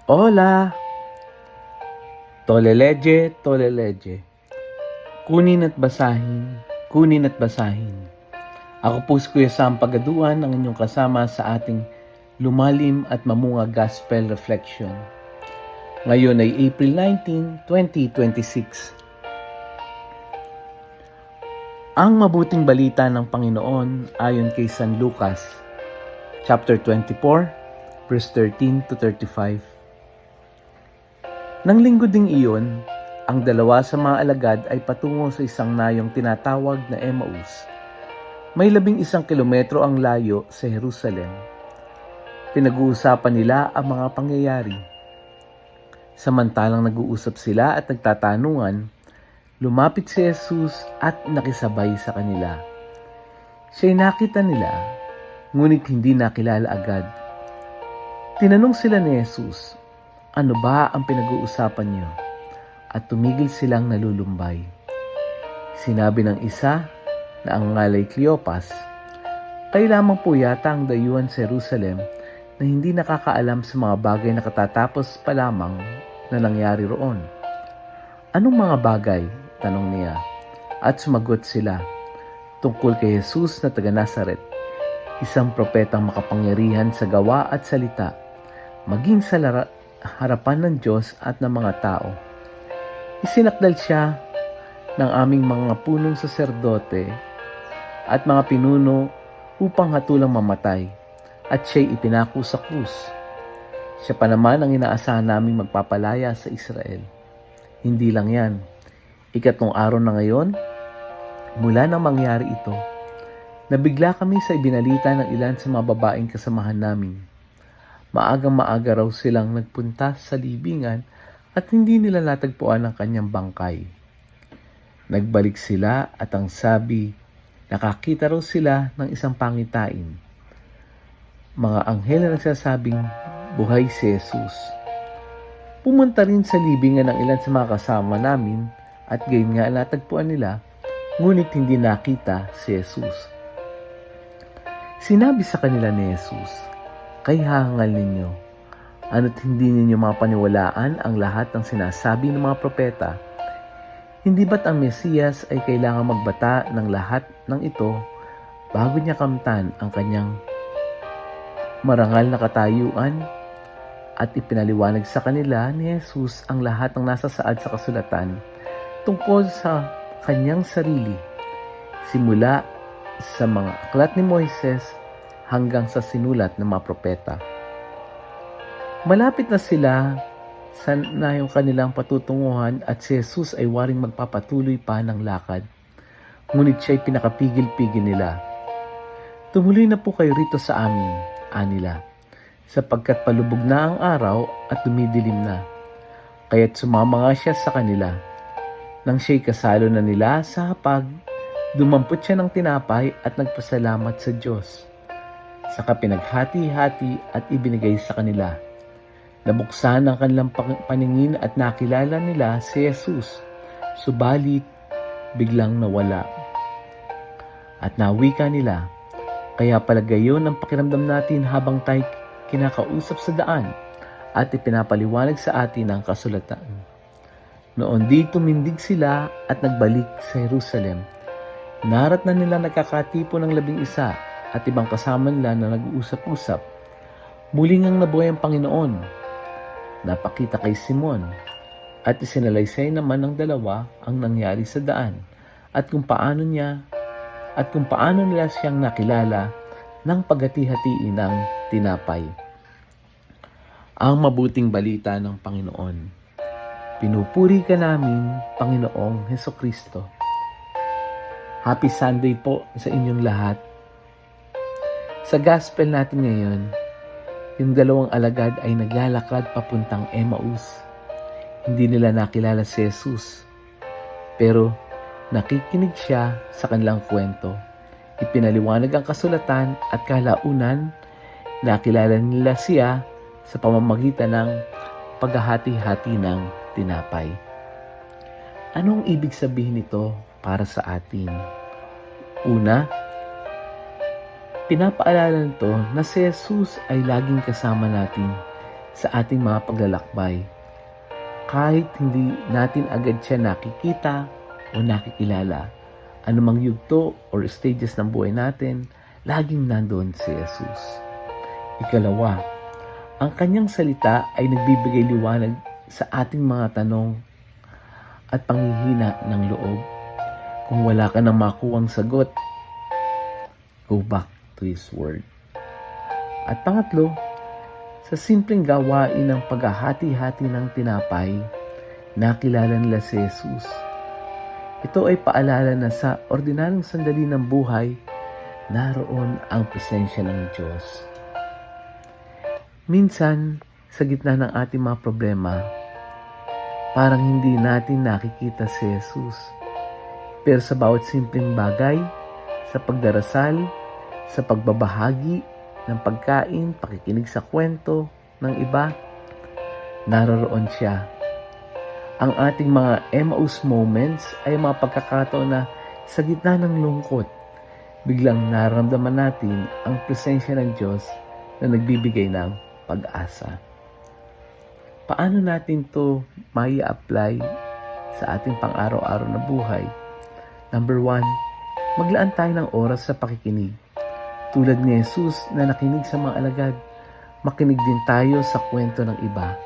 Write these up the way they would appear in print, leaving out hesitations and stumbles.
Hola! Toleleje, toleleje. Kunin at basahin, kunin at basahin. Ako po si Kuya Sam Pagaduan, ang inyong kasama sa ating lumalim at mamunga Gospel Reflection. Ngayon ay April 19, 2026. Ang mabuting balita ng Panginoon ayon kay San Lucas, chapter 24, verse 13 to 35. Nang linggo ding iyon, ang dalawa sa mga alagad ay patungo sa isang nayong tinatawag na Emmaus. May 11 kilometro ang layo sa Jerusalem. Pinag-uusapan nila ang mga pangyayari. Samantalang nag-uusap sila at nagtatanungan, lumapit si Jesus at nakisabay sa kanila. Siya'y nakita nila, ngunit hindi nakilala agad. Tinanong sila ni Jesus, "Ano ba ang pinag-uusapan niyo?" At tumigil silang nalulumbay. Sinabi ng isa na ang ngalay Cleopas, "Kayo lamang po yata ang dayuhan sa Jerusalem na hindi nakakaalam sa mga bagay na katatapos pa lamang na nangyari roon." "Anong mga bagay?" tanong niya. At sumagot sila, "Tungkol kay Jesus na taga Nazaret, isang propetang makapangyarihan sa gawa at salita, maging sa harapan ng Diyos at ng mga tao. Isinakdal siya ng aming mga punong saserdote at mga pinuno upang hatulang mamatay, at siya'y ipinako sa krus. Siya pa naman ang inaasahan naming magpapalaya sa Israel. Hindi lang yan, 3 araw na ngayon, mula nang mangyari ito, nabigla kami sa ibinalita ng ilan sa mga babaeng kasamahan namin. Maagang-maaga raw silang nagpunta sa libingan at hindi nila natagpuan ang kanyang bangkay. Nagbalik sila at ang sabi, nakakita raw sila ng isang pangitain. Mga anghel na nagsasabing, buhay si Jesus. Pumunta rin sa libingan ng ilan sa mga kasama namin at gayon nga natagpuan nila, ngunit hindi nakita si Jesus. Sinabi sa kanila ni Jesus, "Kay hahangal ninyo, ano't hindi ninyo mapaniwalaan ang lahat ng sinasabi ng mga propeta? Hindi ba't ang Mesiyas ay kailangang magbata ng lahat ng ito bago niya kamtan ang kanyang marangal na katayuan?" At ipinaliwanag sa kanila ni Jesus ang lahat ng nasa saad sa kasulatan tungkol sa kanyang sarili, simula sa mga aklat ni Moises hanggang sa sinulat ng mga propeta. Malapit na sila sa nayong kanilang patutunguhan at si Jesus ay waring magpapatuloy pa ng lakad. Ngunit siya'y pinakapigil-pigil nila. "Tumuloy na po kayo rito sa amin," anila, "sapagkat palubog na ang araw at dumidilim na." Kaya't sumama nga siya sa kanila. Nang siya'y kasalo na nila sa hapag, dumampot siya ng tinapay at nagpasalamat sa Diyos. Saka pinaghati-hati at ibinigay sa kanila. Nabuksan ang kanilang paningin at nakilala nila si Jesus, subalit biglang nawala. At nawika nila, "Kaya pala gayon ang pakiramdam natin habang tayo kinakausap sa daan at ipinapaliwanag sa atin ang kasulatan." Noon di tumindig sila at nagbalik sa Jerusalem. Narat na nila nagkakatipo ng 11 at ibang kasama nila na nag-uusap-usap. Muli ngang nabuhay ang Panginoon. Napakita kay Simon at isinalaysay naman ng dalawa ang nangyari sa daan at kung paano nila siyang nakilala ng paghati-hatiin ng tinapay. Ang mabuting balita ng Panginoon. Pinupuri ka namin, Panginoong Hesukristo. Happy Sunday po sa inyong lahat. Sa gospel natin ngayon, yung 2 alagad ay naglalakad papuntang Emmaus. Hindi nila nakilala si Jesus, pero nakikinig siya sa kanilang kwento. Ipinaliwanag ang kasulatan at kalaunan, nakilala nila siya sa pamamagitan ng paghahati-hati ng tinapay. Anong ibig sabihin nito para sa atin? Una, pinapaalala nito na si Jesus ay laging kasama natin sa ating mga paglalakbay. Kahit hindi natin agad siya nakikita o nakikilala, anumang yugto or stages ng buhay natin, laging nandoon si Jesus. Ikalawa, ang kanyang salita ay nagbibigay liwanag sa ating mga tanong at panghihina ng loob. Kung wala ka nang makuhang sagot, go back to His Word. At pangatlo, sa simpleng gawain ng paghahati-hati ng tinapay, nakilala nila si Jesus. Ito ay paalala na sa ordinaryong sandali ng buhay, naroon ang presensya ng Diyos. Minsan, sa gitna ng ating mga problema, parang hindi natin nakikita si Jesus. Pero sa bawat simpleng bagay, sa pagdarasal, sa pagbabahagi ng pagkain, pakikinig sa kwento ng iba, naroroon siya. Ang ating mga Emmaus moments ay mga pagkakataon na sa gitna ng lungkot, biglang nararamdaman natin ang presensya ng Diyos na nagbibigay ng pag-asa. Paano natin to mai-apply sa ating pang-araw-araw na buhay? Number 1, maglaan tayo ng oras sa pakikinig. Tulad ni Jesus na nakinig sa mga alagad, makinig din tayo sa kwento ng iba,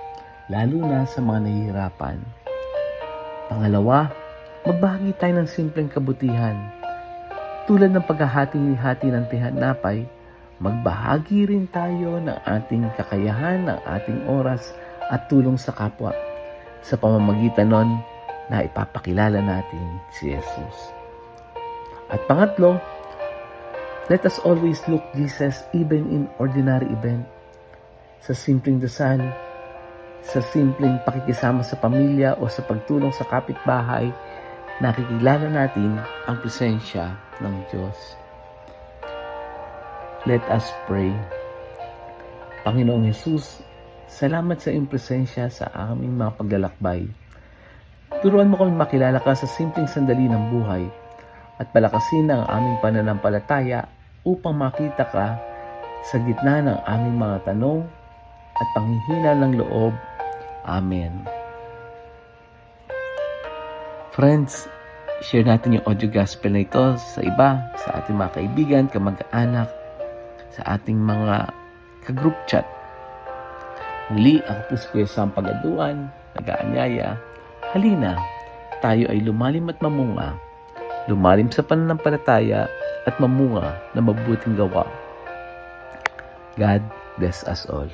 lalo na sa mga nahihirapan. Pangalawa, magbahagi tayo ng simpleng kabutihan. Tulad ng paghahati-hati ng tinapay, magbahagi rin tayo ng ating kakayahan, ng ating oras at tulong sa kapwa. Sa pamamagitan nun na ipapakilala natin si Jesus. At pangatlo, let us always look Jesus even in ordinary event. Sa simpleng dasal, sa simpleng pakikisama sa pamilya o sa pagtulong sa kapitbahay, nakikilala natin ang presensya ng Diyos. Let us pray. Panginoong Jesus, salamat sa iyong presensya sa aming mga paglalakbay. Turuan mo kami makilala ka sa simpleng sandali ng buhay at palakasin ang aming pananampalataya upang makita ka sa gitna ng aming mga tanong at panghihina ng loob. Amen. Friends, share natin yung audio gospel na ito sa iba, sa ating mga kaibigan, kamag-anak, sa ating mga ka-group chat. Muli, ako po si Kuya Sam Pagaduan, nag-aanyaya. Halina, tayo ay lumalim at mamunga. Lumalim sa pananampalataya at mamunga na mabuting gawa. God bless us all.